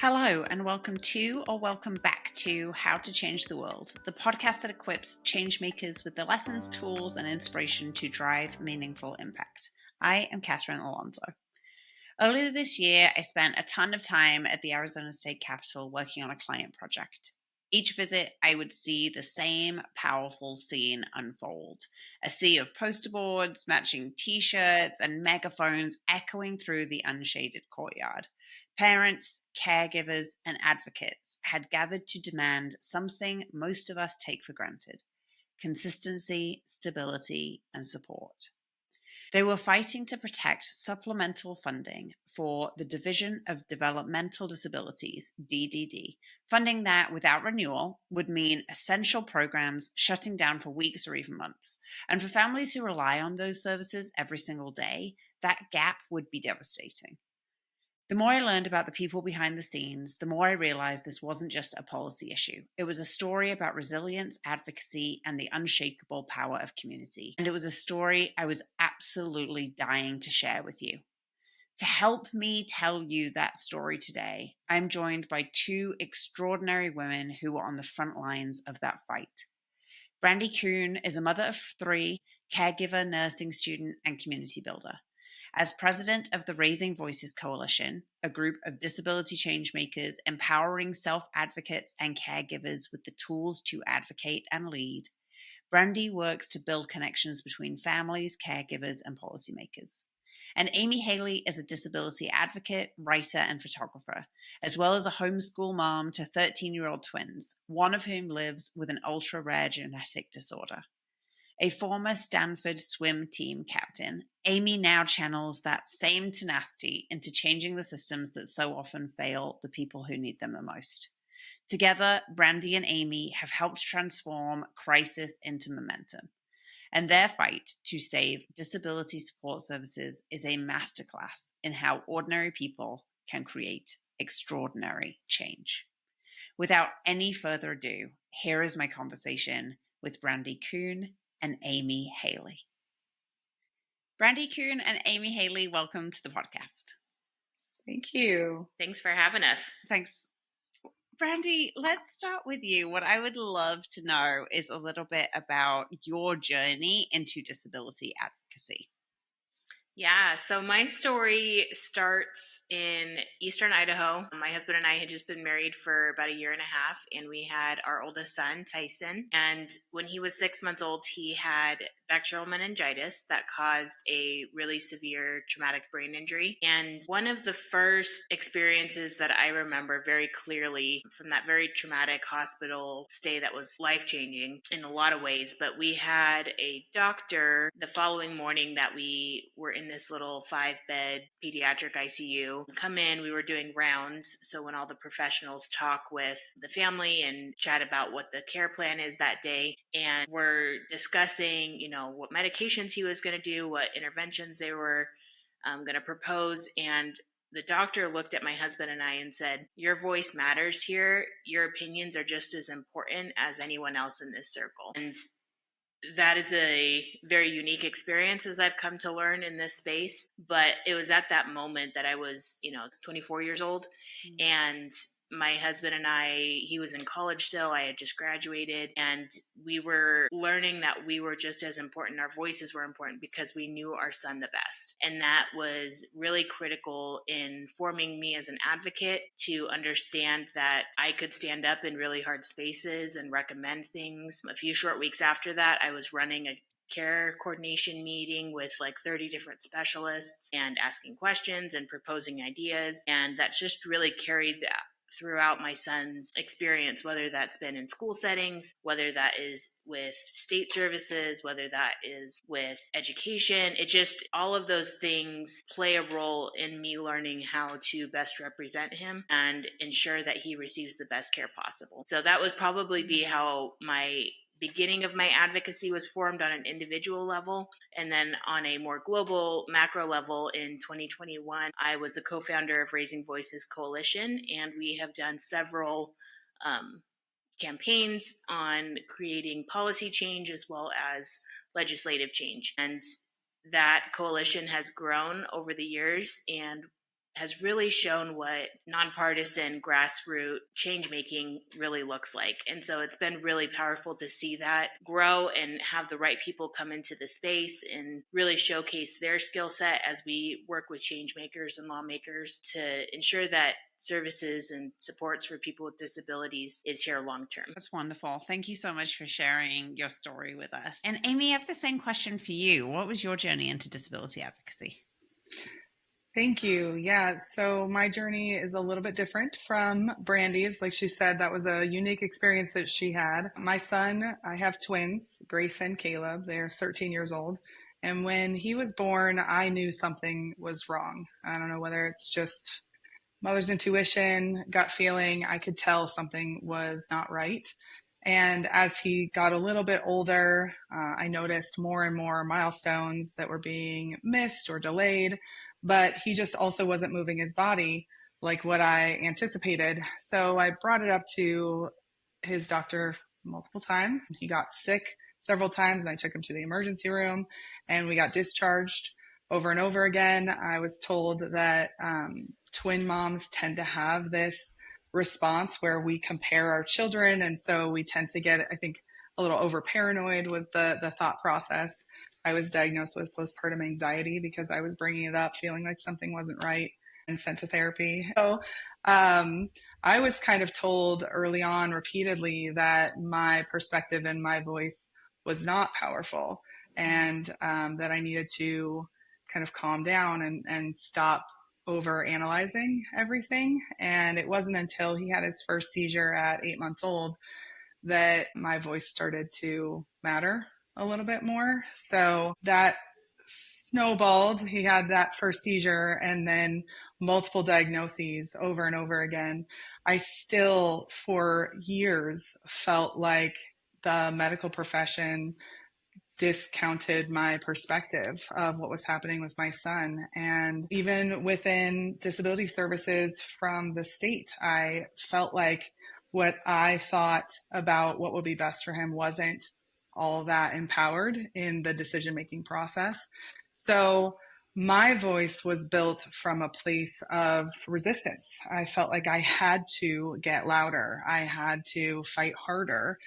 Hello, and welcome to or welcome back to How to Change the World, the podcast that equips change makers with the lessons, tools, and inspiration to drive meaningful impact. I am Catherine Alonso. Earlier this year, I spent a ton of time at the Arizona State Capitol working on a client project. Each visit, I would see the same powerful scene unfold. A sea of poster boards, matching t-shirts, and megaphones echoing through the unshaded courtyard. Parents, caregivers, and advocates had gathered to demand something most of us take for granted: consistency, stability, and support. They were fighting to protect supplemental funding for the Division of Developmental Disabilities, DDD, funding that, without renewal, would mean essential programs shutting down for weeks or even months. And for families who rely on those services every single day, that gap would be devastating. The more I learned about the people behind the scenes, the more I realized this wasn't just a policy issue. It was a story about resilience, advocacy, and the unshakable power of community. And it was a story I was absolutely dying to share with you. To help me tell you that story today, I'm joined by two extraordinary women who were on the front lines of that fight. Brandi Coon is a mother of three, caregiver, nursing student, and community builder. As president of the Raising Voices Coalition, a group of disability changemakers empowering self-advocates and caregivers with the tools to advocate and lead, Brandi works to build connections between families, caregivers, and policymakers. And Amy Haley is a disability advocate, writer, and photographer, as well as a homeschool mom to 13-year-old twins, one of whom lives with an ultra-rare genetic disorder. A former Stanford swim team captain, Amy now channels that same tenacity into changing the systems that so often fail the people who need them the most. Together, Brandi and Amy have helped transform crisis into momentum. And their fight to save disability support services is a masterclass in how ordinary people can create extraordinary change. Without any further ado, here is my conversation with Brandi Coon and Amy Haley. Brandi Coon and Amy Haley, welcome to the podcast. Thank you. Thanks for having us. Thanks. Brandi, let's start with you. What I would love to know is a little bit about your journey into disability advocacy. Yeah, so my story starts in eastern Idaho. My husband and I had just been married for about a year and a half, and we had our oldest son, Tyson. And when he was 6 months old, he had bacterial meningitis that caused a really severe traumatic brain injury. And one of the first experiences that I remember very clearly from that very traumatic hospital stay that was life-changing in a lot of ways, but we had a doctor the following morning that we were in this little 5-bed pediatric ICU. Come in, we were doing rounds. So when all the professionals talk with the family and chat about what the care plan is that day, and we're discussing, what medications he was going to do, what interventions they were going to propose. And the doctor looked at my husband and I and said, "Your voice matters here. Your opinions are just as important as anyone else in this circle." And that is a very unique experience, as I've come to learn in this space. But it was at that moment that I was, 24 years old. Mm-hmm. And my husband and I, he was in college still. I had just graduated, and we were learning that we were just as important. Our voices were important because we knew our son the best. And that was really critical in forming me as an advocate to understand that I could stand up in really hard spaces and recommend things. A few short weeks after that, I was running a care coordination meeting with like 30 different specialists and asking questions and proposing ideas. And that's just really carried that throughout my son's experience, whether that's been in school settings, whether that is with state services, whether that is with education. It just, all of those things play a role in me learning how to best represent him and ensure that he receives the best care possible. So that would probably be how my beginning of my advocacy was formed on an individual level. And then on a more global macro level in 2021, I was a co-founder of Raising Voices Coalition, and we have done several campaigns on creating policy change as well as legislative change. And that coalition has grown over the years and has really shown what nonpartisan grassroots change making really looks like. And so it's been really powerful to see that grow and have the right people come into the space and really showcase their skill set as we work with change makers and lawmakers to ensure that services and supports for people with disabilities is here long term. That's wonderful. Thank you so much for sharing your story with us. And Amy, I have the same question for you. What was your journey into disability advocacy? Thank you. Yeah, so my journey is a little bit different from Brandi's. Like she said, that was a unique experience that she had. My son, I have twins, Grace and Caleb. They're 13 years old. And when he was born, I knew something was wrong. I don't know whether it's just mother's intuition, gut feeling. I could tell something was not right. And as he got a little bit older, I noticed more and more milestones that were being missed or delayed, but he just also wasn't moving his body like what I anticipated. So I brought it up to his doctor multiple times. He got sick several times, and I took him to the emergency room, and we got discharged over and over again. I was told that twin moms tend to have this response where we compare our children, and so we tend to get, I think, a little over paranoid was the thought process. I was diagnosed with postpartum anxiety because I was bringing it up feeling like something wasn't right and sent to therapy. So I was kind of told early on repeatedly that my perspective and my voice was not powerful, and that I needed to kind of calm down and stop over analyzing everything. And it wasn't until he had his first seizure at 8 months old that my voice started to matter a little bit more. So that snowballed. He had that first seizure and then multiple diagnoses over and over again. I still, for years, felt like the medical profession discounted my perspective of what was happening with my son. And even within disability services from the state, I felt like what I thought about what would be best for him wasn't all that empowered in the decision-making process. So my voice was built from a place of resistance. I felt like I had to get louder. I had to fight harder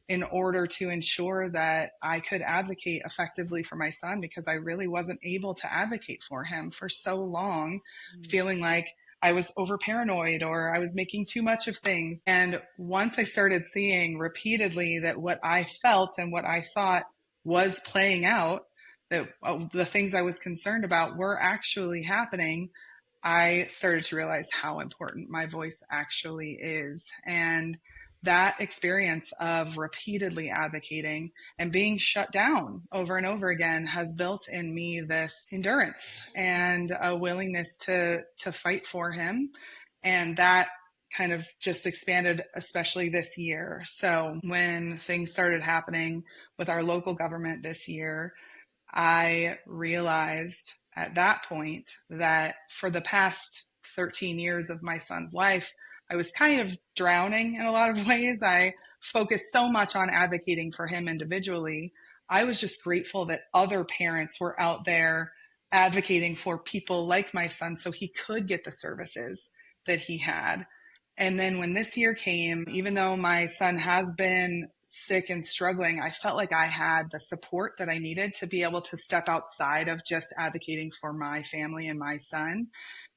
in order to ensure that I could advocate effectively for my son, because I really wasn't able to advocate for him for so long, feeling like I was over paranoid or I was making too much of things. And once I started seeing repeatedly that what I felt and what I thought was playing out, that the things I was concerned about were actually happening, I started to realize how important my voice actually is. And that experience of repeatedly advocating and being shut down over and over again has built in me this endurance and a willingness to fight for him. And that kind of just expanded, especially this year. So when things started happening with our local government this year, I realized at that point that for the past 13 years of my son's life, I was kind of drowning in a lot of ways. I focused so much on advocating for him individually. I was just grateful that other parents were out there advocating for people like my son so he could get the services that he had. And then when this year came, even though my son has been sick and struggling, I felt like I had the support that I needed to be able to step outside of just advocating for my family and my son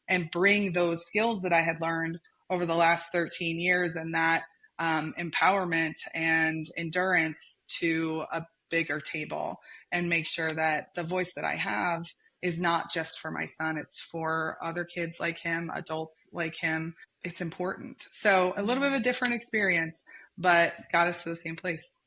and bring those skills that I had learned over the last 13 years and that empowerment and endurance to a bigger table and make sure that the voice that I have is not just for my son, it's for other kids like him, adults like him. It's important. So a little bit of a different experience, but got us to the same place.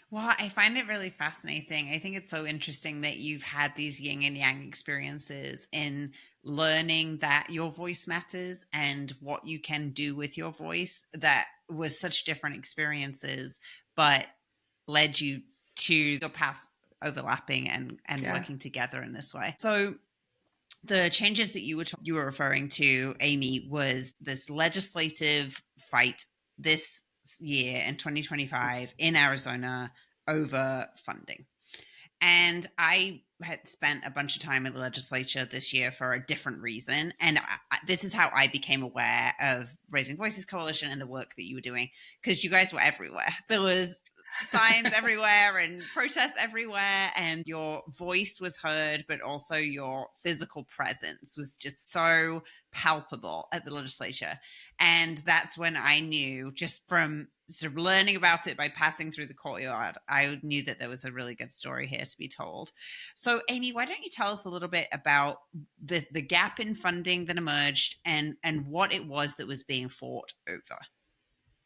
Well, I find it really fascinating. I think it's so interesting that you've had these yin and yang experiences in learning that your voice matters and what you can do with your voice, that was such different experiences, but led you to your paths overlapping and working together in this way. So the changes that you were referring to, Amy, was this legislative fight this year in 2025 in Arizona over funding. And I had spent a bunch of time in the legislature this year for a different reason. And this is how I became aware of Raising Voices Coalition and the work that you were doing, because you guys were everywhere. There was signs everywhere and protests everywhere, and your voice was heard, but also your physical presence was just so palpable at the legislature. And that's when I knew, just from sort of learning about it by passing through the courtyard, I knew that there was a really good story here to be told. So, Amy, why don't you tell us a little bit about the gap in funding that emerged and what it was that was being fought over?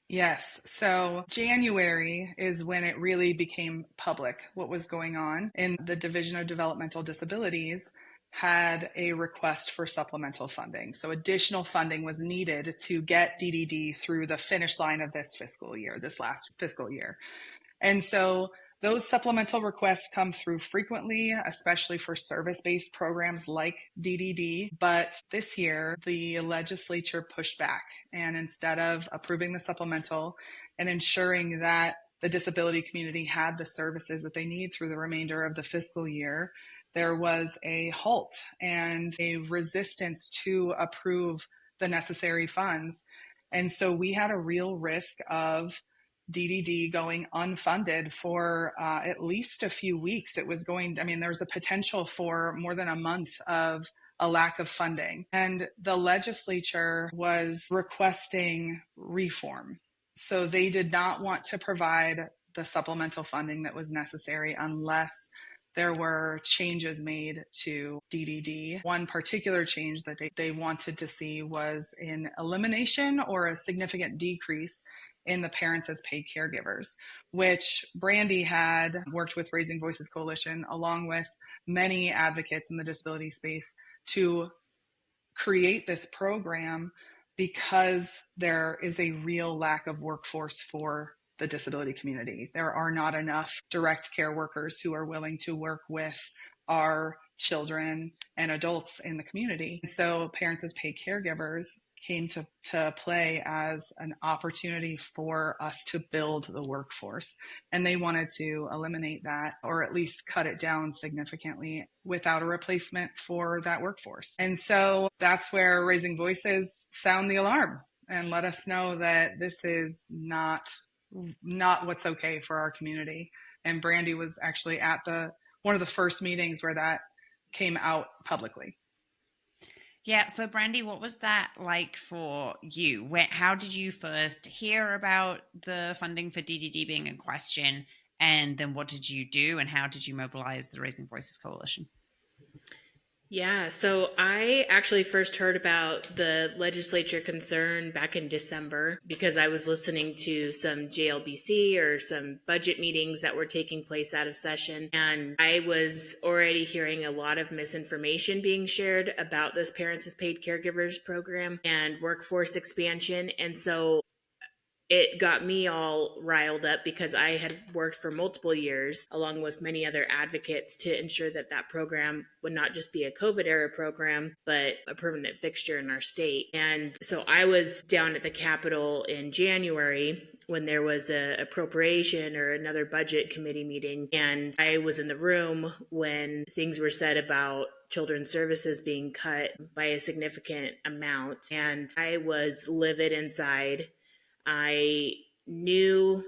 Yes. So January is when it really became public what was going on. And the Division of Developmental Disabilities had a request for supplemental funding. So additional funding was needed to get DDD through the finish line of this last fiscal year. And so those supplemental requests come through frequently, especially for service-based programs like DDD. But this year, the legislature pushed back. And instead of approving the supplemental and ensuring that the disability community had the services that they need through the remainder of the fiscal year, there was a halt and a resistance to approve the necessary funds. And so we had a real risk of DDD going unfunded for at least a few weeks. There was a potential for more than a month of a lack of funding. And the legislature was requesting reform. So they did not want to provide the supplemental funding that was necessary unless there were changes made to DDD. One particular change that they wanted to see was an elimination or a significant decrease in the parents as paid caregivers, which Brandi had worked with Raising Voices Coalition along with many advocates in the disability space to create this program because there is a real lack of workforce for the disability community. There are not enough direct care workers who are willing to work with our children and adults in the community. So parents as paid caregivers came to play as an opportunity for us to build the workforce. And they wanted to eliminate that, or at least cut it down significantly without a replacement for that workforce. And so that's where Raising Voices sound the alarm and let us know that this is not what's okay for our community. And Brandi was actually at one of the first meetings where that came out publicly. Yeah. So, Brandi, what was that like for you? How did you first hear about the funding for DDD being in question? And then what did you do? And how did you mobilize the Raising Voices Coalition? Yeah, so I actually first heard about the legislature concern back in December because I was listening to some JLBC or some budget meetings that were taking place out of session. And I was already hearing a lot of misinformation being shared about this Parents as Paid Caregivers program and workforce expansion. And so it got me all riled up because I had worked for multiple years along with many other advocates to ensure that that program would not just be a COVID era program, but a permanent fixture in our state. And so I was down at the Capitol in January when there was a appropriation or another budget committee meeting. And I was in the room when things were said about children's services being cut by a significant amount. And I was livid inside. I knew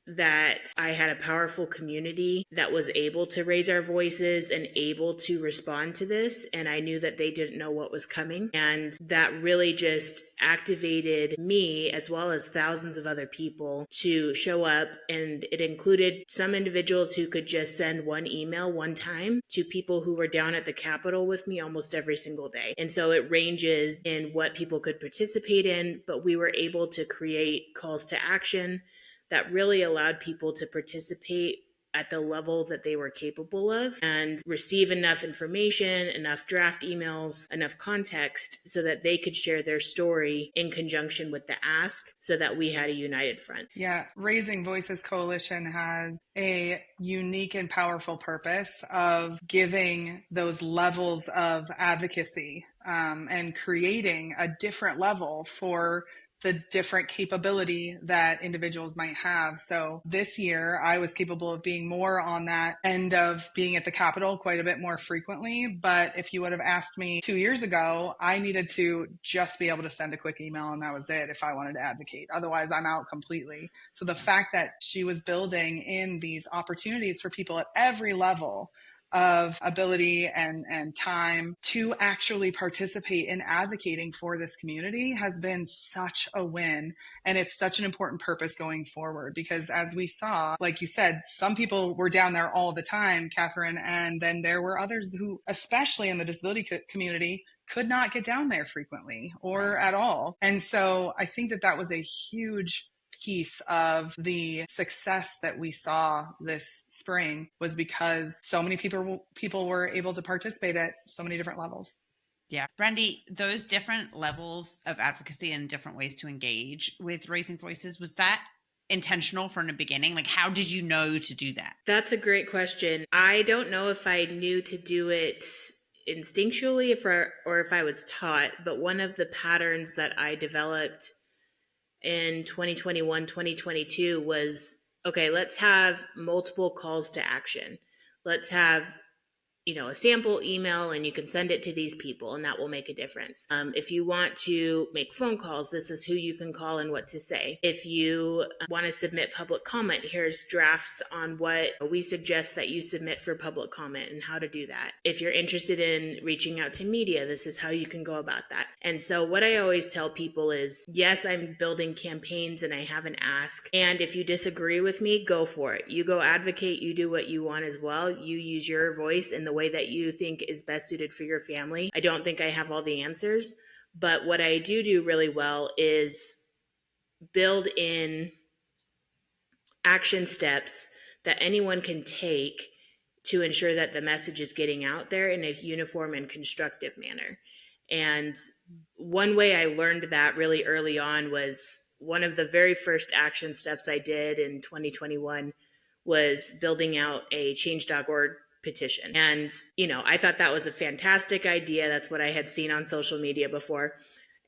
that I had a powerful community that was able to raise our voices and able to respond to this. And I knew that they didn't know what was coming. And that really just activated me, as well as thousands of other people, to show up. And it included some individuals who could just send one email one time to people who were down at the Capitol with me almost every single day. And so it ranges in what people could participate in, but we were able to create calls to action that really allowed people to participate at the level that they were capable of and receive enough information, enough draft emails, enough context so that they could share their story in conjunction with the ask so that we had a united front. Yeah, Raising Voices Coalition has a unique and powerful purpose of giving those levels of advocacy and creating a different level for the different capability that individuals might have. So this year, I was capable of being more on that end of being at the Capitol quite a bit more frequently. But if you would have asked me 2 years ago, I needed to just be able to send a quick email and that was it if I wanted to advocate. Otherwise, I'm out completely. So the fact that she was building in these opportunities for people at every level of ability and time to actually participate in advocating for this community has been such a win. And it's such an important purpose going forward because as we saw, like you said, some people were down there all the time, Catherine, and then there were others who, especially in the disability community, could not get down there frequently or at all. And so I think that that was a huge piece of the success that we saw this spring was because so many people were able to participate at so many different levels. Yeah. Brandi, those different levels of advocacy and different ways to engage with raising voices, was that intentional from the beginning? Like, how did you know to do that? That's a great question. I don't know if I knew to do it instinctually or if I was taught, but one of the patterns that I developed in 2021, 2022 was, okay, let's have multiple calls to action. Let's have, a sample email and you can send it to these people and that will make a difference. If you want to make phone calls, this is who you can call and what to say. If you want to submit public comment, here's drafts on what we suggest that you submit for public comment and how to do that. If you're interested in reaching out to media, this is how you can go about that. And so what I always tell people is, yes, I'm building campaigns and I have an ask. And if you disagree with me, go for it. You go advocate, you do what you want as well. You use your voice in the way that you think is best suited for your family. I don't think I have all the answers, but what I do really well is build in action steps that anyone can take to ensure that the message is getting out there in a uniform and constructive manner. And one way I learned that really early on was one of the very first action steps I did in 2021 was building out a change.org petition. And, I thought that was a fantastic idea. That's what I had seen on social media before.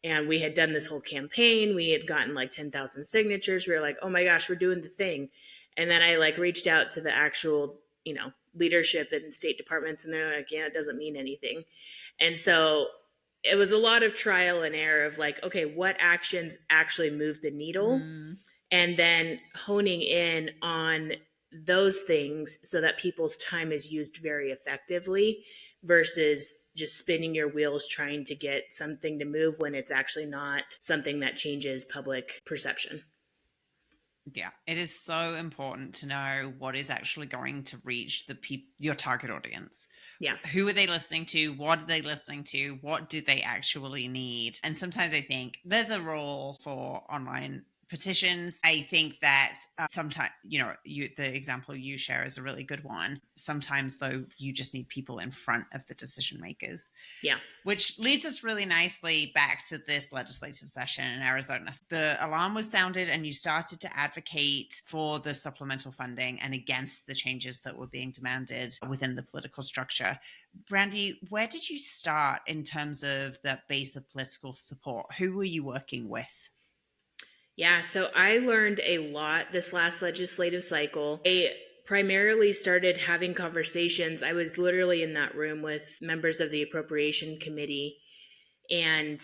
And we had done this whole campaign. We had gotten like 10,000 signatures. We were like, oh my gosh, we're doing the thing. And then I reached out to the actual, leadership in state departments and they're like, yeah, it doesn't mean anything. And so it was a lot of trial and error of okay, what actions actually move the needle? And then honing in on those things so that people's time is used very effectively versus just spinning your wheels trying to get something to move when it's actually not something that changes public perception. Yeah, it is so important to know what is actually going to reach your target audience. Yeah. Who are they listening to? What are they listening to? What do they actually need? And sometimes I think there's a role for online petitions. I think that sometimes, the example you share is a really good one. Sometimes, though, you just need people in front of the decision makers. Yeah. Which leads us really nicely back to this legislative session in Arizona. The alarm was sounded and you started to advocate for the supplemental funding and against the changes that were being demanded within the political structure. Brandi, where did you start in terms of the base of political support? Who were you working with? Yeah, so I learned a lot this last legislative cycle. I primarily started having conversations. I was literally in that room with members of the Appropriation Committee, and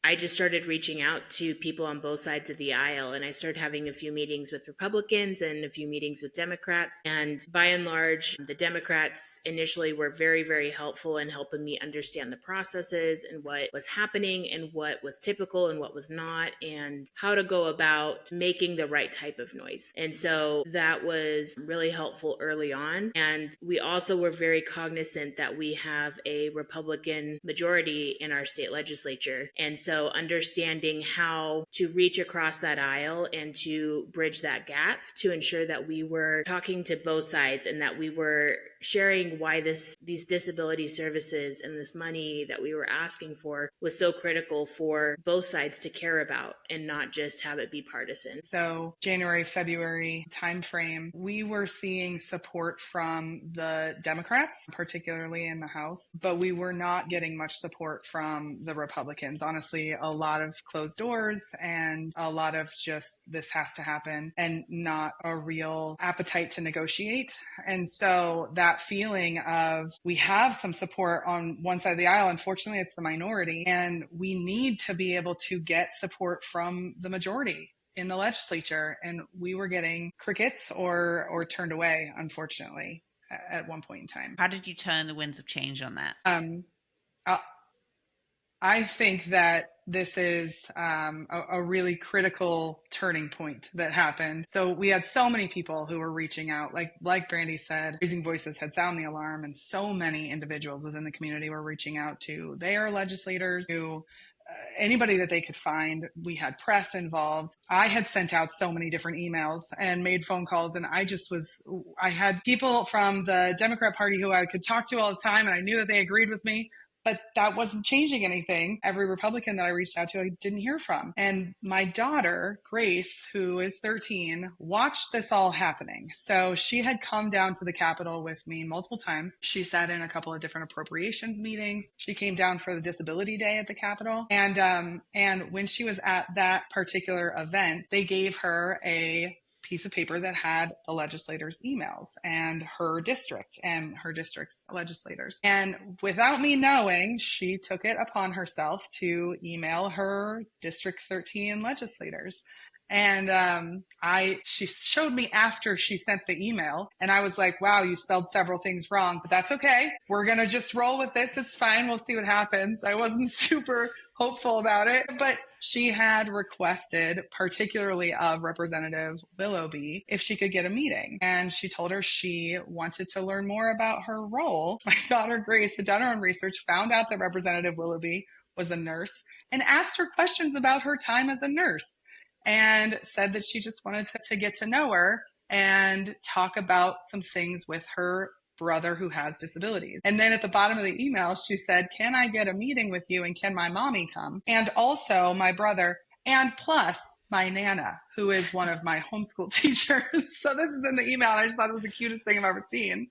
I just started reaching out to people on both sides of the aisle, and I started having a few meetings with Republicans and a few meetings with Democrats. And by and large, the Democrats initially were very, very helpful in helping me understand the processes and what was happening and what was typical and what was not, and how to go about making the right type of noise. And so that was really helpful early on. And we also were very cognizant that we have a Republican majority in our state legislature. And so understanding how to reach across that aisle and to bridge that gap to ensure that we were talking to both sides and that we were sharing why these disability services and this money that we were asking for was so critical for both sides to care about and not just have it be partisan. So January, February timeframe, we were seeing support from the Democrats, particularly in the House, but we were not getting much support from the Republicans. Honestly, honestly a lot of closed doors and a lot of just this has to happen and not a real appetite to negotiate. And so that feeling of we have some support on one side of the aisle, unfortunately it's the minority, and we need to be able to get support from the majority in the legislature, and we were getting crickets or turned away, unfortunately, at one point in time. How did you turn the winds of change on that? I think that this is a really critical turning point that happened. So we had so many people who were reaching out, like Brandi said, Raising Voices had sounded the alarm, and so many individuals within the community were reaching out to their legislators, to anybody that they could find. We had press involved. I had sent out so many different emails and made phone calls, and I had people from the Democrat Party who I could talk to all the time, and I knew that they agreed with me. But that wasn't changing anything. Every Republican that I reached out to, I didn't hear from. And my daughter, Grace, who is 13, watched this all happening. So she had come down to the Capitol with me multiple times. She sat in a couple of different appropriations meetings. She came down for the Disability Day at the Capitol. And when she was at that particular event, they gave her a piece of paper that had the legislators' emails and her district and her district's legislators. And without me knowing, she took it upon herself to email her District 13 legislators. And she showed me after she sent the email, and I was like, wow, you spelled several things wrong, but that's okay. We're going to just roll with this. It's fine. We'll see what happens. I wasn't super hopeful about it, but she had requested, particularly of Representative Willoughby, if she could get a meeting. And she told her she wanted to learn more about her role. My daughter Grace had done her own research, found out that Representative Willoughby was a nurse, and asked her questions about her time as a nurse, and said that she just wanted to get to know her and talk about some things with her brother who has disabilities. And then at the bottom of the email, she said, can I get a meeting with you, and can my mommy come? And also my brother, and plus my Nana, who is one of my homeschool teachers. So this is in the email, and I just thought it was the cutest thing I've ever seen.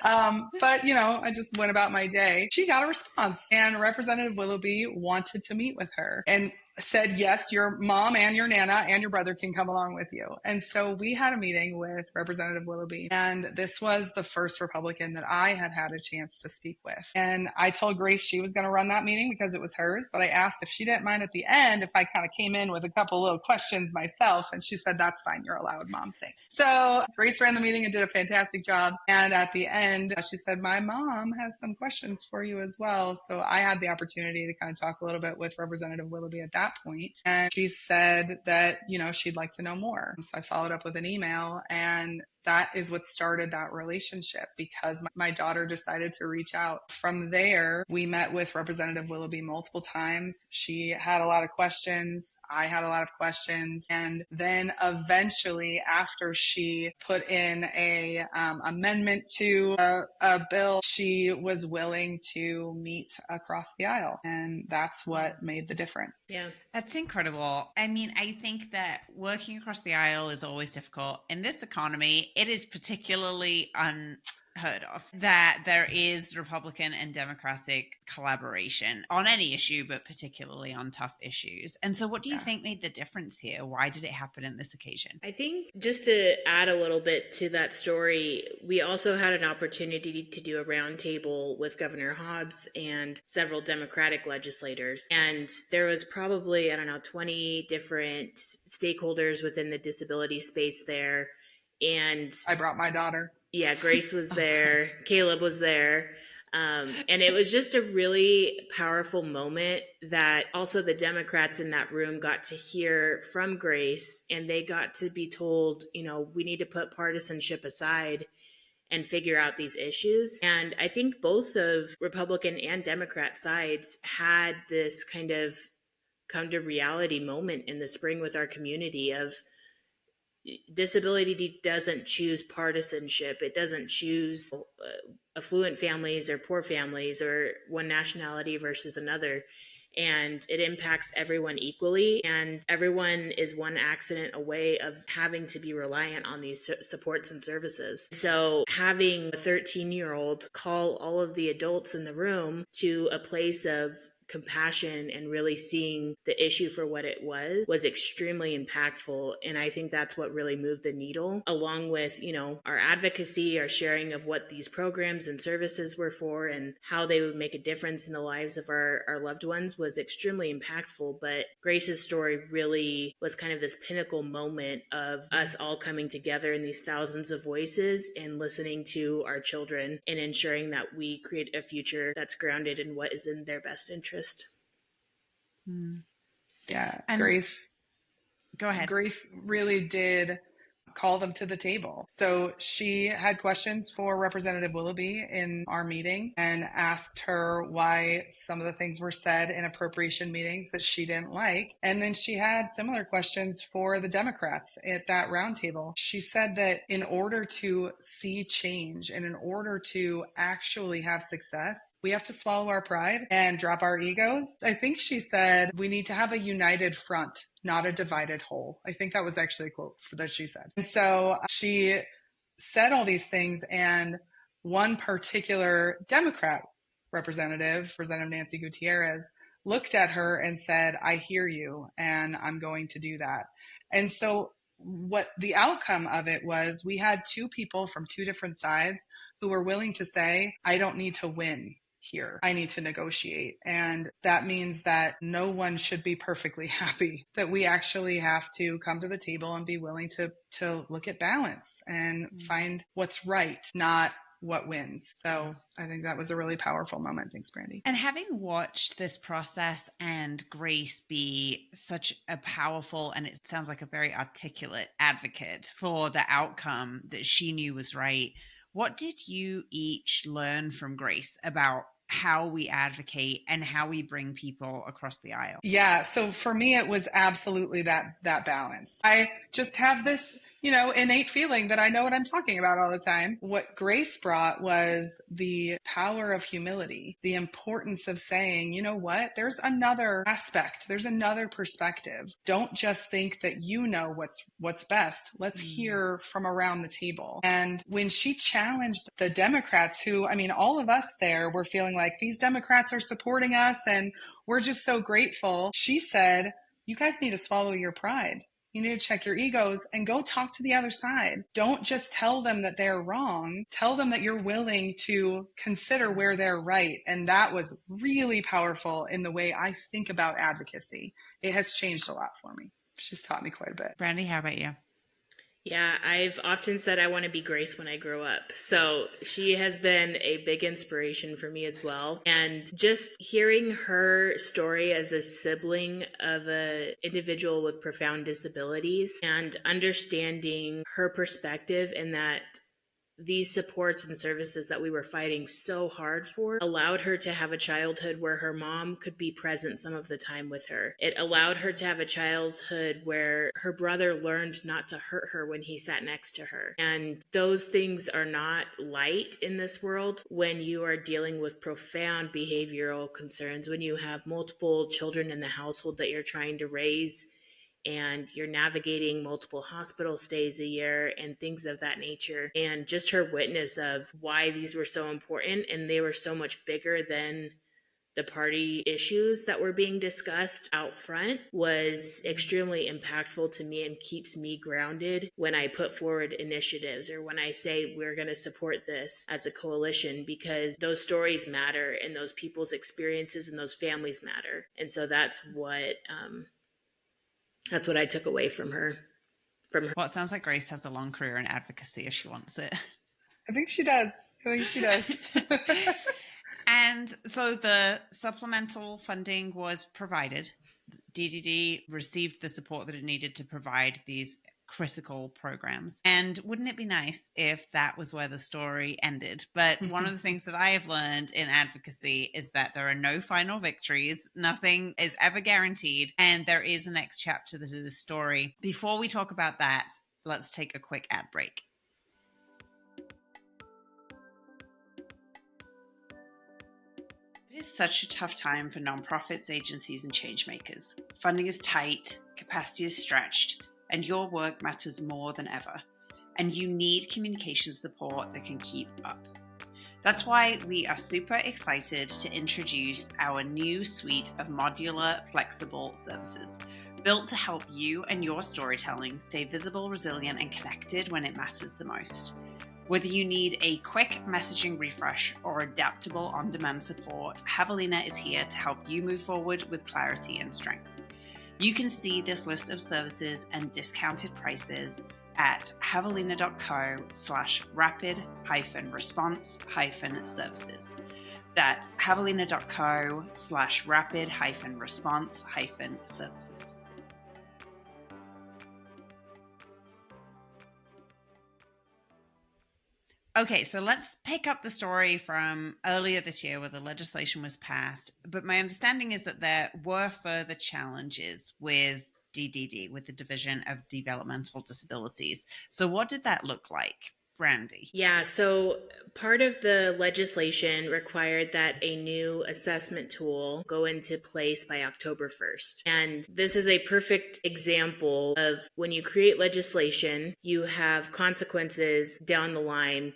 But, I just went about my day. She got a response, and Representative Willoughby wanted to meet with her and said, yes, your mom and your Nana and your brother can come along with you. And so we had a meeting with Representative Willoughby, and this was the first Republican that I had had a chance to speak with. And I told Grace she was going to run that meeting because it was hers, but I asked if she didn't mind at the end if I kind of came in with a couple little questions myself, and she said, that's fine, you're allowed, Mom, thanks. So Grace ran the meeting and did a fantastic job. And at the end, she said, my mom has some questions for you as well. So I had the opportunity to kind of talk a little bit with Representative Willoughby at that point. And she said that, she'd like to know more. So I followed up with an email, and that is what started that relationship, because my daughter decided to reach out. From there, we met with Representative Willoughby multiple times. She had a lot of questions. I had a lot of questions. And then eventually, after she put in a amendment to a bill, she was willing to meet across the aisle. And that's what made the difference. Yeah. That's incredible. I mean, I think that working across the aisle is always difficult. In this economy, it is particularly unheard of that there is Republican and Democratic collaboration on any issue, but particularly on tough issues. And so what do you think made the difference here? Why did it happen in this occasion? I think just to add a little bit to that story, we also had an opportunity to do a roundtable with Governor Hobbs and several Democratic legislators. And there was probably, 20 different stakeholders within the disability space there. And I brought my daughter. Yeah, Grace was there. Okay. Caleb was there. And it was just a really powerful moment that also the Democrats in that room got to hear from Grace, and they got to be told, we need to put partisanship aside and figure out these issues. And I think both of Republican and Democrat sides had this kind of come to reality moment in the spring with our community of disability doesn't choose partisanship. It doesn't choose affluent families or poor families or one nationality versus another. And it impacts everyone equally. And everyone is one accident away of having to be reliant on these supports and services. So having a 13-year-old call all of the adults in the room to a place of compassion and really seeing the issue for what it was extremely impactful. And I think that's what really moved the needle, along with, our advocacy, our sharing of what these programs and services were for and how they would make a difference in the lives of our loved ones was extremely impactful. But Grace's story really was kind of this pinnacle moment of us all coming together in these thousands of voices and listening to our children and ensuring that we create a future that's grounded in what is in their best interest. Yeah, And Grace. Go ahead. Grace really did call them to the table. So she had questions for Representative Willoughby in our meeting and asked her why some of the things were said in appropriation meetings that she didn't like. And then she had similar questions for the Democrats at that roundtable. She said that in order to see change and in order to actually have success, we have to swallow our pride and drop our egos. I think she said we need to have a united front, not a divided whole. I think that was actually a quote that she said. And so she said all these things, and one particular Democrat Representative Nancy Gutierrez, looked at her and said, I hear you, and I'm going to do that. And so what the outcome of it was, we had two people from two different sides who were willing to say, I don't need to win here. I need to negotiate. And that means that no one should be perfectly happy, that we actually have to come to the table and be willing to look at balance and find what's right, not what wins. So I think that was a really powerful moment. Thanks, Brandi. And having watched this process and Grace be such a powerful, and it sounds like a very articulate advocate for the outcome that she knew was right, what did you each learn from Grace about how we advocate and how we bring people across the aisle? Yeah, so for me, it was absolutely that balance. I just have this, innate feeling that I know what I'm talking about all the time. What Grace brought was the power of humility, the importance of saying, you know what, there's another aspect, there's another perspective. Don't just think that you know what's best. Let's hear from around the table. And when she challenged the Democrats, who, all of us there were feeling like these Democrats are supporting us and we're just so grateful. She said, you guys need to swallow your pride. You need to check your egos and go talk to the other side. Don't just tell them that they're wrong. Tell them that you're willing to consider where they're right. And that was really powerful in the way I think about advocacy. It has changed a lot for me. She's taught me quite a bit. Brandi, how about you? Yeah, I've often said I want to be Grace when I grow up. So she has been a big inspiration for me as well. And just hearing her story as a sibling of an individual with profound disabilities and understanding her perspective and that these supports and services that we were fighting so hard for allowed her to have a childhood where her mom could be present some of the time with her. It allowed her to have a childhood where her brother learned not to hurt her when he sat next to her. And those things are not light in this world when you are dealing with profound behavioral concerns, when you have multiple children in the household that you're trying to raise and you're navigating multiple hospital stays a year and things of that nature. And just her witness of why these were so important, and they were so much bigger than the party issues that were being discussed out front, was extremely impactful to me and keeps me grounded when I put forward initiatives or when I say we're going to support this as a coalition, because those stories matter and those people's experiences and those families matter. And so that's what I took away from her. Well, it sounds like Grace has a long career in advocacy if she wants it. I think she does. And so the supplemental funding was provided. DDD received the support that it needed to provide these critical programs. And wouldn't it be nice if that was where the story ended? But one of the things that I have learned in advocacy is that there are no final victories. Nothing is ever guaranteed. And there is a next chapter to this story. Before we talk about that, let's take a quick ad break. It is such a tough time for nonprofits, agencies, and changemakers. Funding is tight, capacity is stretched, and your work matters more than ever. And you need communication support that can keep up. That's why we are super excited to introduce our new suite of modular, flexible services, built to help you and your storytelling stay visible, resilient, and connected when it matters the most. Whether you need a quick messaging refresh or adaptable on-demand support, Javelina is here to help you move forward with clarity and strength. You can see this list of services and discounted prices at javelina.co/rapid-response-services. That's javelina.co/rapid-response-services. Okay, so let's pick up the story from earlier this year where the legislation was passed. But my understanding is that there were further challenges with DDD, with the Division of Developmental Disabilities. So what did that look like, Brandi? Yeah, so part of the legislation required that a new assessment tool go into place by October 1st. And this is a perfect example of when you create legislation, you have consequences down the line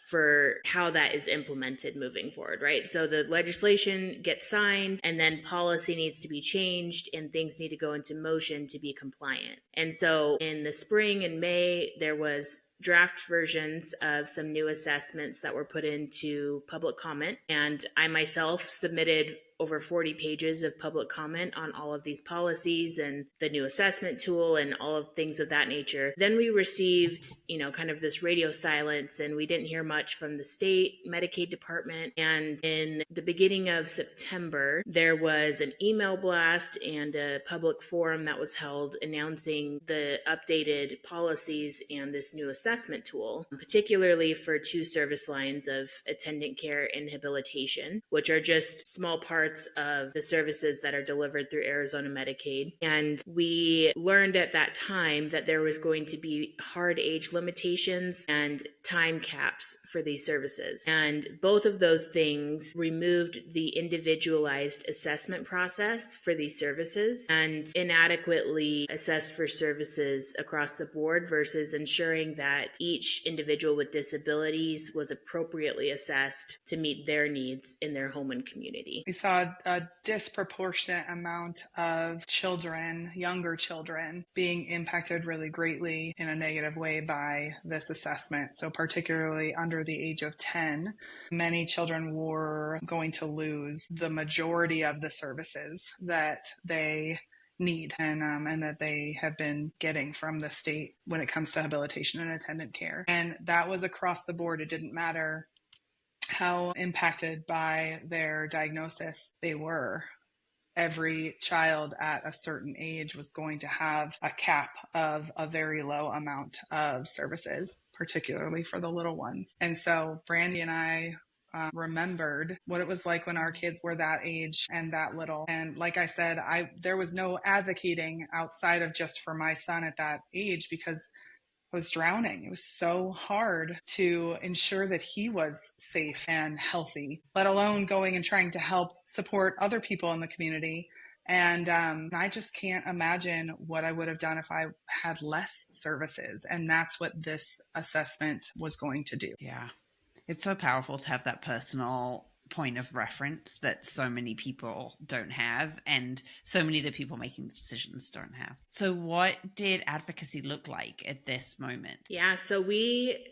for how that is implemented moving forward, right? So the legislation gets signed and then policy needs to be changed and things need to go into motion to be compliant. And so in the spring and May, there was draft versions of some new assessments that were put into public comment. And I myself submitted over 40 pages of public comment on all of these policies and the new assessment tool and all of things of that nature. Then we received, kind of this radio silence, and we didn't hear much from the state Medicaid department. And in the beginning of September, there was an email blast and a public forum that was held announcing the updated policies and this new assessment tool, particularly for two service lines of attendant care and habilitation, which are just small parts of the services that are delivered through Arizona Medicaid. And we learned at that time that there was going to be hard age limitations and time caps for these services. And both of those things removed the individualized assessment process for these services and inadequately assessed for services across the board versus ensuring that each individual with disabilities was appropriately assessed to meet their needs in their home and community. We saw a disproportionate amount of children, younger children, being impacted really greatly in a negative way by this assessment. So particularly under the age of 10, many children were going to lose the majority of the services that they need and that they have been getting from the state when it comes to habilitation and attendant care. And that was across the board. It didn't matter how impacted by their diagnosis they were. Every child at a certain age was going to have a cap of a very low amount of services, particularly for the little ones. And so Brandi and I remembered what it was like when our kids were that age and that little. And like I said, there was no advocating outside of just for my son at that age because I was drowning. It was so hard to ensure that he was safe and healthy, let alone going and trying to help support other people in the community. And I just can't imagine what I would have done if I had less services. And that's what this assessment was going to do. Yeah. It's so powerful to have that personal point of reference that so many people don't have, and so many of the people making the decisions don't have. So what did advocacy look like at this moment? Yeah, so we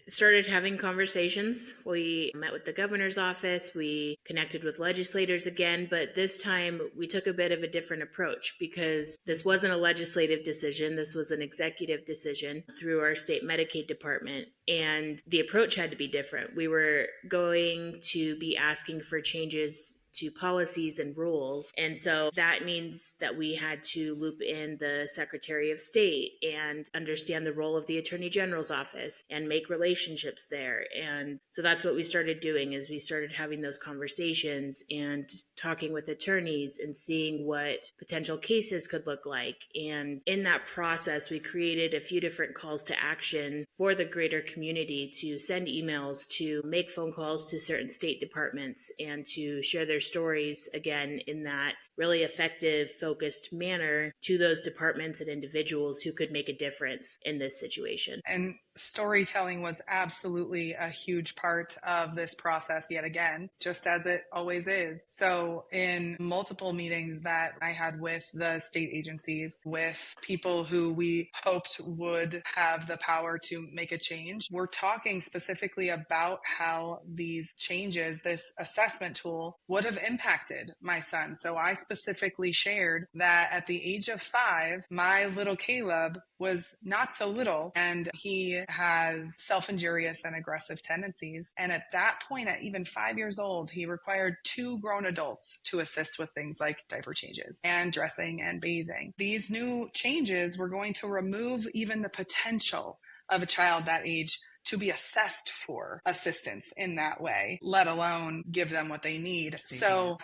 started having conversations. We met with the governor's office. We connected with legislators again, but this time we took a bit of a different approach because this wasn't a legislative decision. This was an executive decision through our state Medicaid department. And the approach had to be different. We were going to be asking for changes to policies and rules. And so that means that we had to loop in the Secretary of State and understand the role of the Attorney General's office and make relationships there. And so that's what we started doing is we started having those conversations and talking with attorneys and seeing what potential cases could look like. And in that process, we created a few different calls to action for the greater community to send emails, to make phone calls to certain state departments, and to share their stories again in that really effective, focused manner to those departments and individuals who could make a difference in this situation. And Storytelling was absolutely a huge part of this process yet again, just as it always is. So in multiple meetings that I had with the state agencies, with people who we hoped would have the power to make a change, we're talking specifically about how these changes, this assessment tool, would have impacted my son. So I specifically shared that at the age of 5, my little Caleb was not so little, and he has self-injurious and aggressive tendencies. And at that point, at even 5 years old, he required 2 grown adults to assist with things like diaper changes and dressing and bathing. These new changes were going to remove even the potential of a child that age to be assessed for assistance in that way, let alone give them what they need. So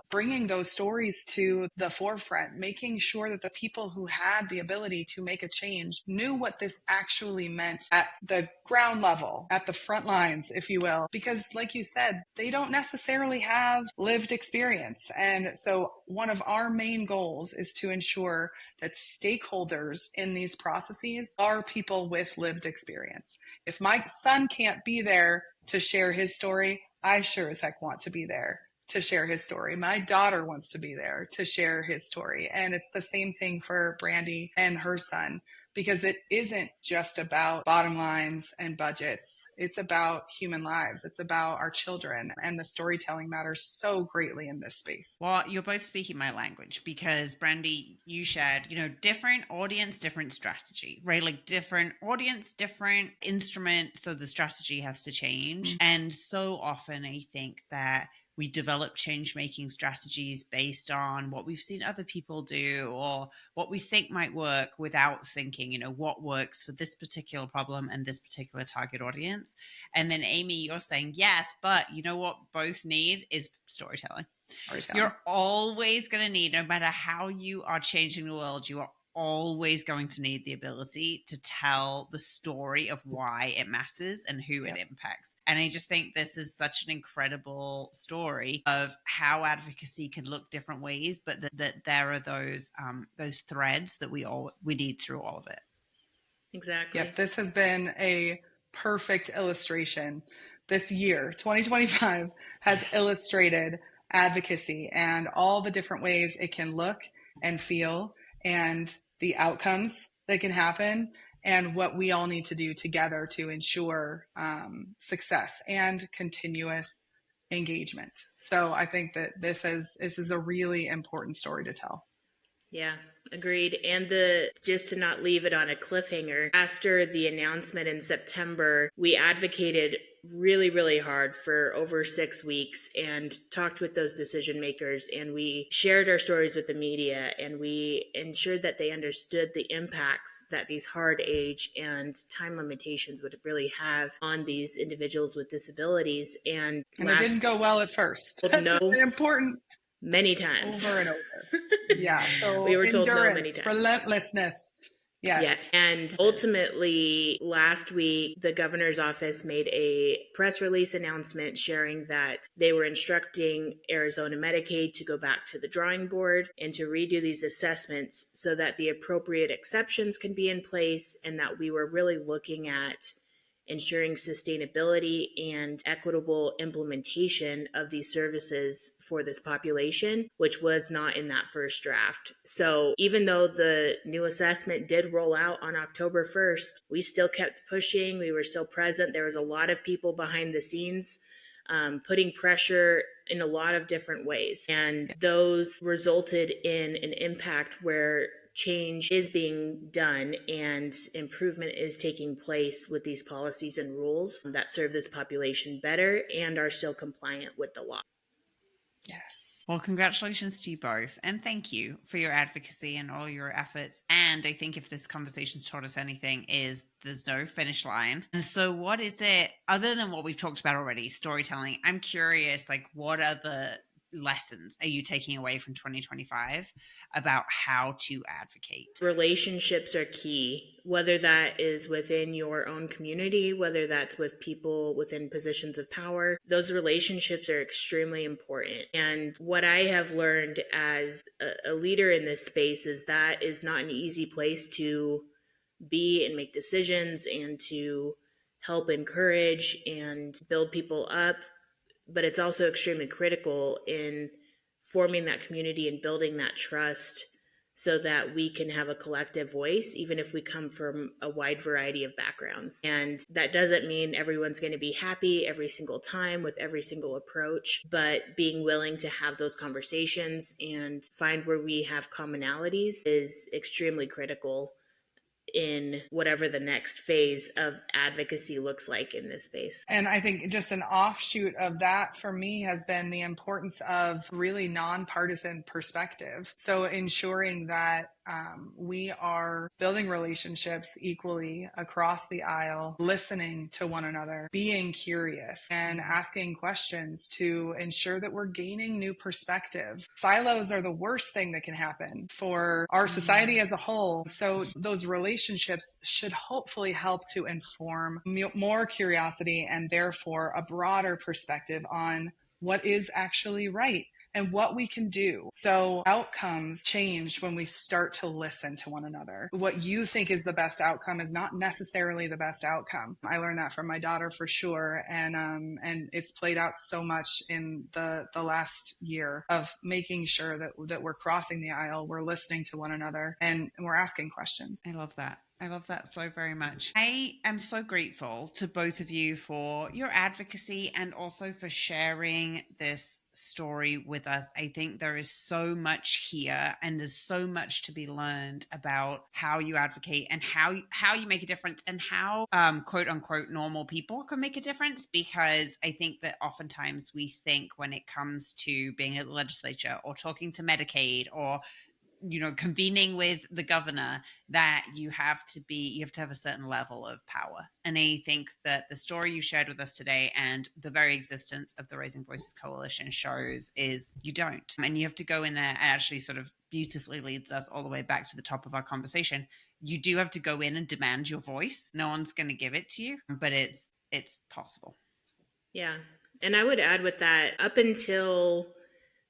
bringing those stories to the forefront, making sure that the people who had the ability to make a change knew what this actually meant at the ground level, at the front lines, if you will, because like you said, they don't necessarily have lived experience. And so one of our main goals is to ensure that stakeholders in these processes are people with lived experience. If my son can't be there to share his story, I sure as heck want to be there to share his story. My daughter wants to be there to share his story. And it's the same thing for Brandi and her son, because it isn't just about bottom lines and budgets. It's about human lives. It's about our children, and the storytelling matters so greatly in this space. Well, you're both speaking my language, because Brandi, you shared, different audience, different strategy, right? Like different audience, different instrument. So the strategy has to change. And so often I think that we develop change-making strategies based on what we've seen other people do or what we think might work, without thinking, what works for this particular problem and this particular target audience. And then Amy, you're saying, yes, but you know what both need is storytelling. You're always going to need, no matter how you are changing the world, you are always going to need the ability to tell the story of why it matters and who it impacts. And I just think this is such an incredible story of how advocacy can look different ways, but that there are those threads that we need through all of it. Exactly. Yep, this has been a perfect illustration. This year, 2025, has illustrated advocacy and all the different ways it can look and feel, and the outcomes that can happen, and what we all need to do together to ensure success and continuous engagement. So I think that this is a really important story to tell. Yeah, agreed. And just to not leave it on a cliffhanger, after the announcement in September, we advocated really, really hard for over 6 weeks and talked with those decision makers, and we shared our stories with the media, and we ensured that they understood the impacts that these hard age and time limitations would really have on these individuals with disabilities. And it didn't go well at first. Well, no. That's important. Many times. Over and over. Yeah. So we were told endurance, no many times. Relentlessness. Yes. And ultimately, last week, the governor's office made a press release announcement sharing that they were instructing Arizona Medicaid to go back to the drawing board and to redo these assessments so that the appropriate exceptions can be in place, and that we were really looking at ensuring sustainability and equitable implementation of these services for this population, which was not in that first draft. So even though the new assessment did roll out on October 1st, we still kept pushing. We were still present. There was a lot of people behind the scenes putting pressure in a lot of different ways. And those resulted in an impact where change is being done and improvement is taking place with these policies and rules that serve this population better and are still compliant with the law. Yes. Well, congratulations to you both. And thank you for your advocacy and all your efforts. And I think if this conversation's taught us anything, is there's no finish line. And so what is it, other than what we've talked about already, storytelling? I'm curious, what are the lessons are you taking away from 2025 about how to advocate? Relationships are key, whether that is within your own community, whether that's with people within positions of power. Those relationships are extremely important. And what I have learned as a leader in this space is that is not an easy place to be and make decisions and to help encourage and build people up. But it's also extremely critical in forming that community and building that trust so that we can have a collective voice, even if we come from a wide variety of backgrounds. And that doesn't mean everyone's going to be happy every single time with every single approach, but being willing to have those conversations and find where we have commonalities is extremely critical in whatever the next phase of advocacy looks like in this space. And I think just an offshoot of that for me has been the importance of really nonpartisan perspective. So ensuring that we are building relationships equally across the aisle, listening to one another, being curious, and asking questions to ensure that we're gaining new perspective. Silos are the worst thing that can happen for our society as a whole. So those relationships should hopefully help to inform more curiosity and therefore a broader perspective on what is actually right and what we can do. So outcomes change when we start to listen to one another. What you think is the best outcome is not necessarily the best outcome. I learned that from my daughter for sure. And it's played out so much in the last year of making sure that we're crossing the aisle, we're listening to one another, and we're asking questions. I love that. I love that so very much. I am so grateful to both of you for your advocacy and also for sharing this story with us. I think there is so much here and there's so much to be learned about how you advocate and how you make a difference and how quote unquote normal people can make a difference, because I think that oftentimes we think when it comes to being at the legislature or talking to Medicaid or convening with the governor, that you have to have a certain level of power. And I think that the story you shared with us today and the very existence of the Raising Voices Coalition shows is you don't. And you have to go in there, and actually sort of beautifully leads us all the way back to the top of our conversation. You do have to go in and demand your voice. No one's going to give it to you, but it's possible. Yeah. And I would add with that, up until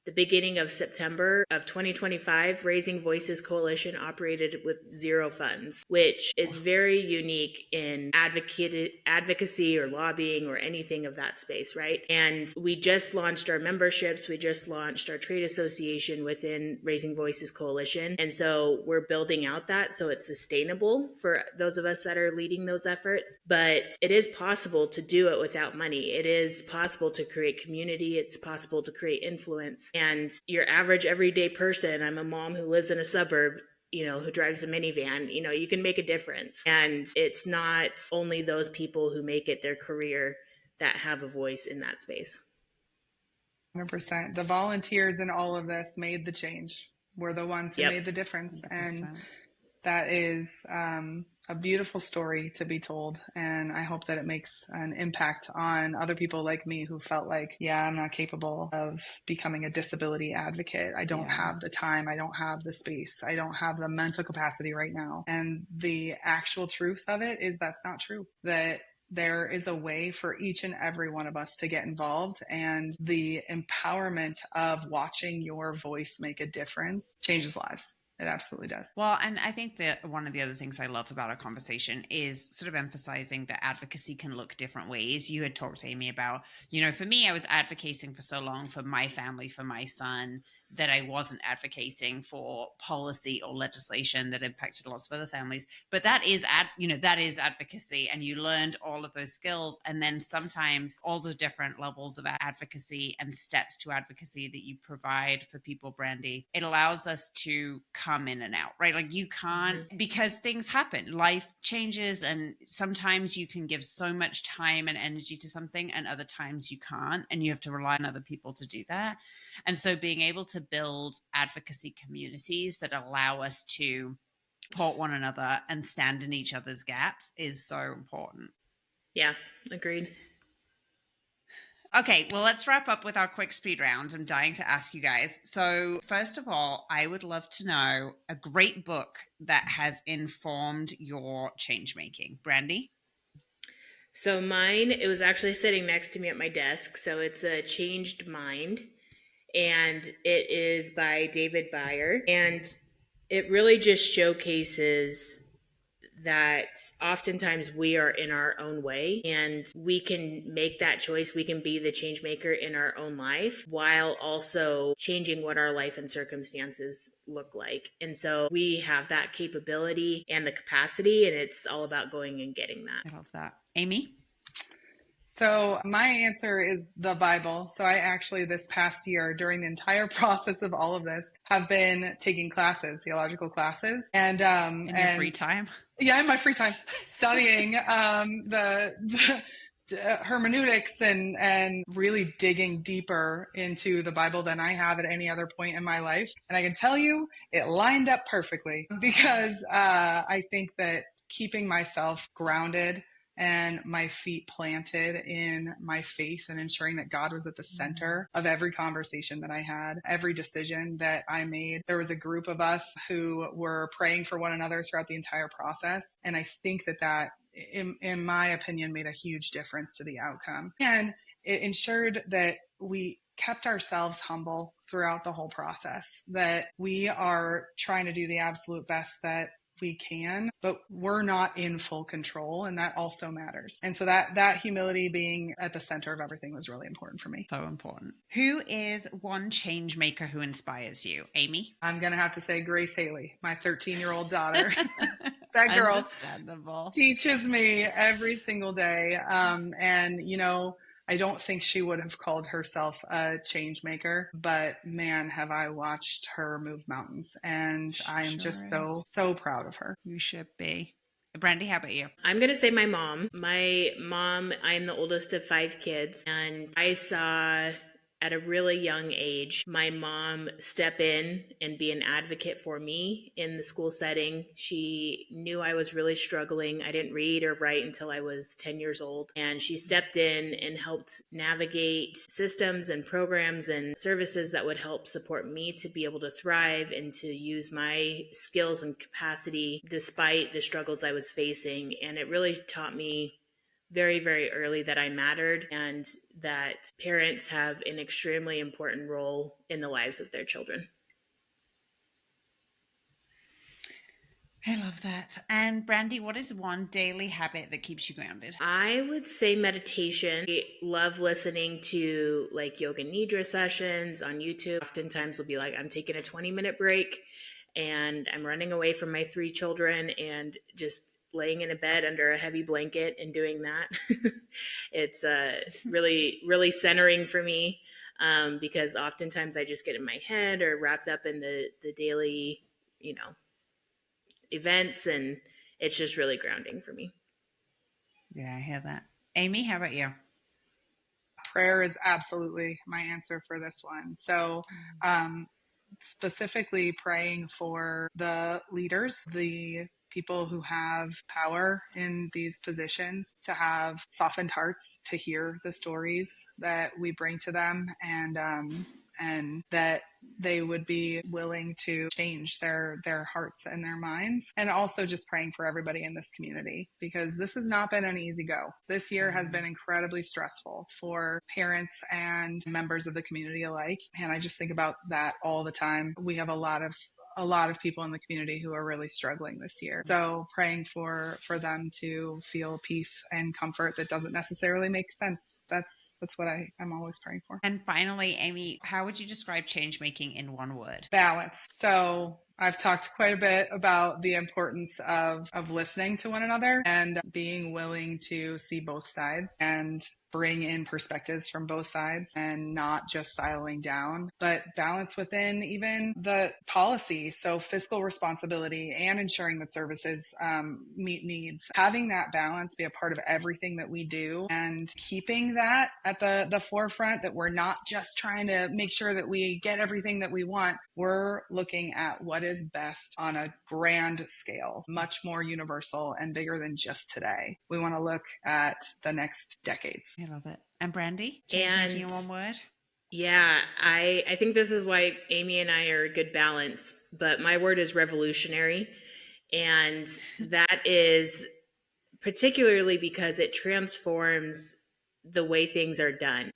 the beginning of September of 2025, Raising Voices Coalition operated with zero funds, which is very unique in advocacy or lobbying or anything of that space, right? And we just launched our memberships. We just launched our trade association within Raising Voices Coalition. And so we're building out that so it's sustainable for those of us that are leading those efforts. But it is possible to do it without money. It is possible to create community. It's possible to create influence. And your average everyday person, I'm a mom who lives in a suburb, who drives a minivan, you can make a difference. And it's not only those people who make it their career that have a voice in that space. 100%. The volunteers in all of this made the change. We're the ones who made the difference. 100%. And that is a beautiful story to be told. And I hope that it makes an impact on other people like me who felt like, I'm not capable of becoming a disability advocate. I don't have the time. I don't have the space. I don't have the mental capacity right now. And the actual truth of it is that's not true. That there is a way for each and every one of us to get involved, and the empowerment of watching your voice make a difference changes lives. It absolutely does. Well, and I think that one of the other things I love about our conversation is sort of emphasizing that advocacy can look different ways. You had talked to Amy about, for me, I was advocating for so long for my family, for my son, that I wasn't advocating for policy or legislation that impacted lots of other families. But that is advocacy, and you learned all of those skills. And then sometimes all the different levels of advocacy and steps to advocacy that you provide for people, Brandi, it allows us to come in and out, right? Like you can't, because things happen, life changes, and sometimes you can give so much time and energy to something and other times you can't, and you have to rely on other people to do that. And so being able to build advocacy communities that allow us to support one another and stand in each other's gaps is so important. Yeah, agreed. Okay, well, let's wrap up with our quick speed round. I'm dying to ask you guys. So first of all, I would love to know a great book that has informed your change making. Brandi? So mine, it was actually sitting next to me at my desk. So it's a Changed Mind, and it is by David Byer. And it really just showcases that oftentimes we are in our own way and we can make that choice. We can be the change maker in our own life while also changing what our life and circumstances look like. And so we have that capability and the capacity, and it's all about going and getting that. I love that. Amy? So my answer is the Bible. So I actually this past year, during the entire process of all of this, have been taking classes, theological classes, and In your free time? Yeah, in my free time, studying the hermeneutics and really digging deeper into the Bible than I have at any other point in my life. And I can tell you, it lined up perfectly because I think that keeping myself grounded and my feet planted in my faith and ensuring that God was at the center of every conversation that I had, every decision that I made. There was a group of us who were praying for one another throughout the entire process. And I think that in my opinion, made a huge difference to the outcome. And it ensured that we kept ourselves humble throughout the whole process, that we are trying to do the absolute best that we can, but we're not in full control, and that also matters. And so that humility being at the center of everything was really important for me. So important. Who is one change maker who inspires you? Amy? I'm going to have to say Grace Haley, my 13-year-old daughter. That girl teaches me every single day. And, you know, I don't think she would have called herself a change maker, but man, have I watched her move mountains, and I am just so proud of her. You should be. Brandi, how about you? I'm going to say my mom. My mom, I am the oldest of 5 kids, and I saw at a really young age my mom step in and be an advocate for me in the school setting. She knew I was really struggling. I didn't read or write until I was 10 years old, and she stepped in and helped navigate systems and programs and services that would help support me to be able to thrive and to use my skills and capacity despite the struggles I was facing. And it really taught me very, very early that I mattered and that parents have an extremely important role in the lives of their children. I love that. And Brandi, what is one daily habit that keeps you grounded? I would say meditation. I love listening to like yoga nidra sessions on YouTube. Oftentimes will be like, I'm taking a 20-minute break and I'm running away from my 3 children and just laying in a bed under a heavy blanket and doing that. It's really, really centering for me because oftentimes I just get in my head or wrapped up in the daily, you know, events, and it's just really grounding for me. Yeah, I hear that. Amy, how about you? Prayer is absolutely my answer for this one. So, specifically praying for the leaders, the people who have power in these positions, to have softened hearts to hear the stories that we bring to them, and that they would be willing to change their hearts and their minds. And also just praying for everybody in this community, because this has not been an easy go. This year has been incredibly stressful for parents and members of the community alike. And I just think about that all the time. We have a lot of people in the community who are really struggling this year. So praying for them to feel peace and comfort that doesn't necessarily make sense. That's what I'm always praying for. And finally, Amy, how would you describe change making in one word? Balance. So I've talked quite a bit about the importance of listening to one another and being willing to see both sides and bring in perspectives from both sides and not just siloing down, but balance within even the policy. So fiscal responsibility and ensuring that services meet needs. Having that balance be a part of everything that we do, and keeping that at the forefront, that we're not just trying to make sure that we get everything that we want. We're looking at what is best on a grand scale, much more universal and bigger than just today. We want to look at the next decades. I love it. And Brandi, change making in one word? Yeah, I think this is why Amy and I are a good balance, but my word is revolutionary. And that is particularly because it transforms the way things are done,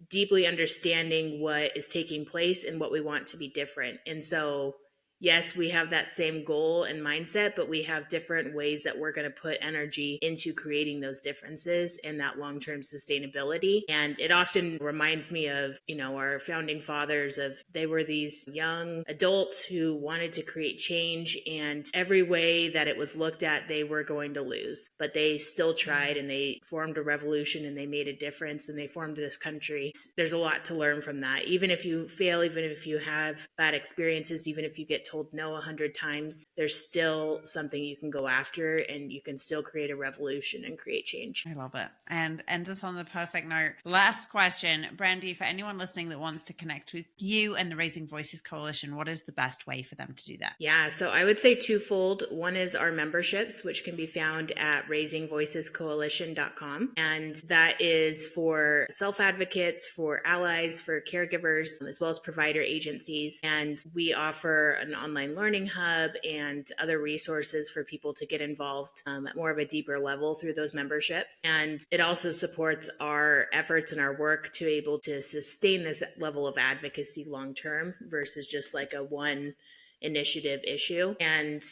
deeply understanding what is taking place and what we want to be different. And so yes, we have that same goal and mindset, but we have different ways that we're going to put energy into creating those differences and that long-term sustainability. And it often reminds me of, our founding fathers of they were these young adults who wanted to create change, and every way that it was looked at, they were going to lose, but they still tried and they formed a revolution and they made a difference and they formed this country. There's a lot to learn from that. Even if you fail, even if you have bad experiences, even if you get told no 100 times, there's still something you can go after and you can still create a revolution and create change. I love it. And end us on the perfect note. Last question, Brandi, for anyone listening that wants to connect with you and the Raising Voices Coalition, what is the best way for them to do that? Yeah, so I would say twofold. One is our memberships, which can be found at raisingvoicescoalition.com. And that is for self-advocates, for allies, for caregivers, as well as provider agencies. And we offer an online learning hub and other resources for people to get involved at more of a deeper level through those memberships. And it also supports our efforts and our work to be able to sustain this level of advocacy long term versus just like a one initiative issue. And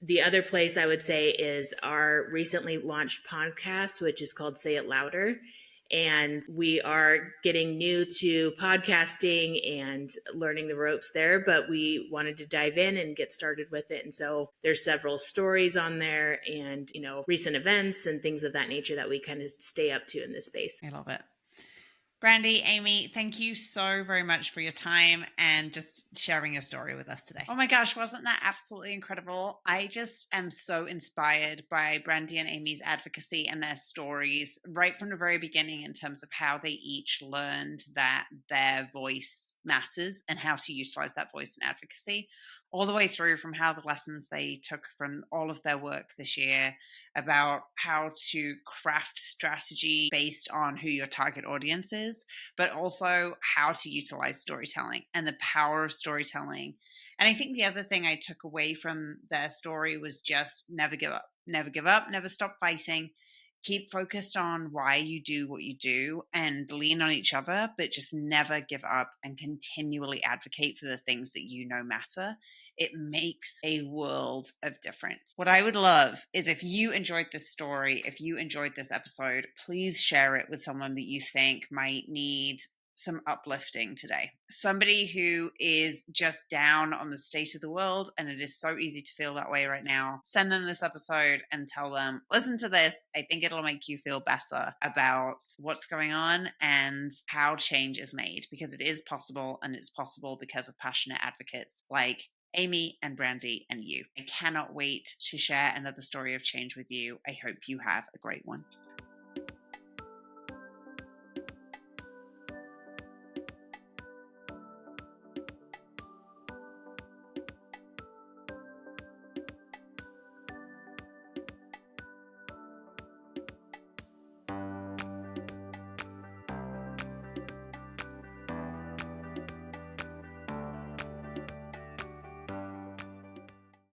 the other place I would say is our recently launched podcast, which is called Say It Louder. And we are getting new to podcasting and learning the ropes there, but we wanted to dive in and get started with it. And so there's several stories on there and, recent events and things of that nature that we kind of stay up to in this space. I love it. Brandi, Amy, thank you so very much for your time and just sharing your story with us today. Oh my gosh, wasn't that absolutely incredible? I just am so inspired by Brandi and Amy's advocacy and their stories right from the very beginning in terms of how they each learned that their voice matters and how to utilize that voice in advocacy, all the way through from how the lessons they took from all of their work this year about how to craft strategy based on who your target audience is, but also how to utilize storytelling and the power of storytelling. And I think the other thing I took away from their story was just never give up, never stop fighting. Keep focused on why you do what you do and lean on each other, but just never give up and continually advocate for the things that you know matter. It makes a world of difference. What I would love is if you enjoyed this story, if you enjoyed this episode, please share it with someone that you think might need some uplifting today. Somebody who is just down on the state of the world, and it is so easy to feel that way right now. Send them this episode and tell them, listen to this. I think it'll make you feel better about what's going on and how change is made, because it is possible, and it's possible because of passionate advocates like Amy and Brandi and you. I cannot wait to share another story of change with you. I hope you have a great one.